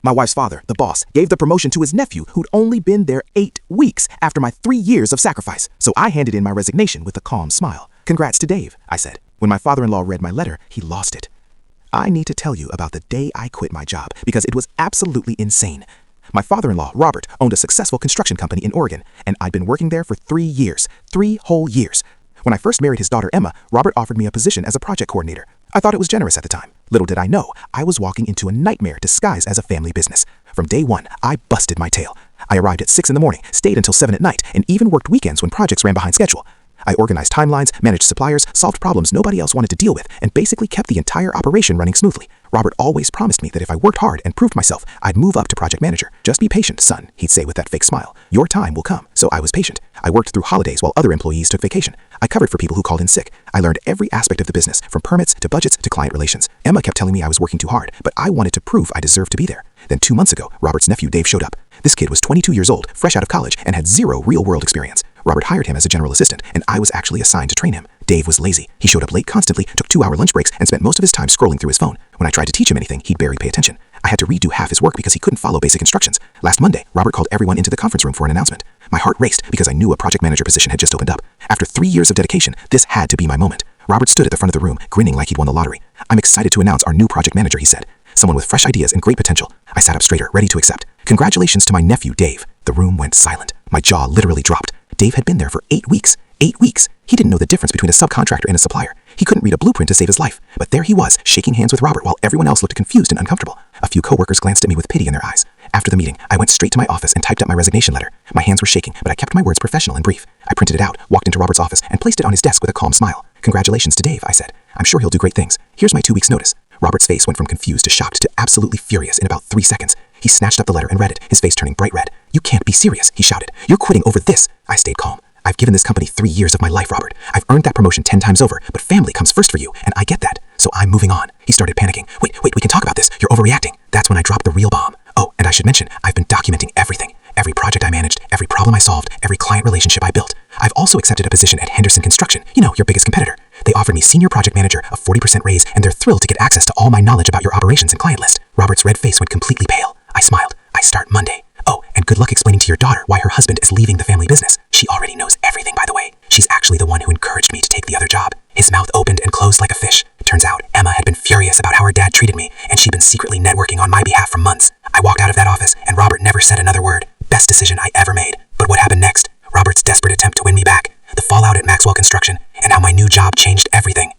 My wife's father, the boss, gave the promotion to his nephew who'd only been there 8 weeks after my 3 years of sacrifice. So I handed in my resignation with a calm smile. "Congrats to Dave," I said. When my father-in-law read my letter, he lost it. I need to tell you about the day I quit my job because it was absolutely insane. My father-in-law, Robert, owned a successful construction company in Oregon, and I'd been working there for 3 years. 3 whole years. When I first married his daughter Emma, Robert offered me a position as a project coordinator. I thought it was generous at the time. Little did I know, I was walking into a nightmare disguised as a family business. From day one, I busted my tail. I arrived at 6 in the morning, stayed until 7 at night, and even worked weekends when projects ran behind schedule. I organized timelines, managed suppliers, solved problems nobody else wanted to deal with, and basically kept the entire operation running smoothly. Robert always promised me that if I worked hard and proved myself, I'd move up to project manager. "Just be patient, son," he'd say with that fake smile. "Your time will come." So I was patient. I worked through holidays while other employees took vacation. I covered for people who called in sick. I learned every aspect of the business, from permits to budgets to client relations. Emma kept telling me I was working too hard, but I wanted to prove I deserved to be there. Then 2 months ago, Robert's nephew Dave showed up. This kid was 22 years old, fresh out of college, and had 0 real-world experience. Robert hired him as a general assistant, and I was actually assigned to train him. Dave was lazy. He showed up late constantly, took 2-hour lunch breaks, and spent most of his time scrolling through his phone. When I tried to teach him anything, he'd barely pay attention. I had to redo half his work because he couldn't follow basic instructions. Last Monday, Robert called everyone into the conference room for an announcement. My heart raced because I knew a project manager position had just opened up. After 3 years of dedication, this had to be my moment. Robert stood at the front of the room, grinning like he'd won the lottery. "I'm excited to announce our new project manager," he said. "Someone with fresh ideas and great potential." I sat up straighter, ready to accept. "Congratulations to my nephew, Dave." The room went silent. My jaw literally dropped. Dave had been there for 8 weeks. 8 weeks. He didn't know the difference between a subcontractor and a supplier. He couldn't read a blueprint to save his life. But there he was, shaking hands with Robert while everyone else looked confused and uncomfortable. A few coworkers glanced at me with pity in their eyes. After the meeting, I went straight to my office and typed up my resignation letter. My hands were shaking, but I kept my words professional and brief. I printed it out, walked into Robert's office, and placed it on his desk with a calm smile. "Congratulations to Dave," I said. "I'm sure he'll do great things. Here's my 2 weeks' notice." Robert's face went from confused to shocked to absolutely furious in about 3 seconds. He snatched up the letter and read it, his face turning bright red. "You can't be serious," he shouted. "You're quitting over this." I stayed calm. "I've given this company 3 years of my life, Robert. I've earned that promotion 10 times over, but family comes first for you, and I get that. So I'm moving on." He started panicking. Wait, we can talk about this. You're overreacting." That's when I dropped the real bomb. "Oh, and I should mention, I've been documenting everything. Every project I managed, every problem I solved, every client relationship I built. I've also accepted a position at Henderson Construction, your biggest competitor. They offered me senior project manager, a 40% raise, and they're thrilled to get access to all my knowledge about your operations and client list." Robert's red face went completely pale. I smiled. "I start Monday. Oh, and good luck explaining to your daughter why her husband is leaving the family business. She already knows everything, by the way. She's actually the one who encouraged me to take the other job." His mouth opened and closed like a fish. Turns out, Emma had been furious about how her dad treated me, and she'd been secretly networking on my behalf for months. I walked out of that office, and Robert never said another word. Best decision I ever made. But what happened next? Robert's desperate attempt to win me back, the fallout at Maxwell Construction, and how my new job changed everything.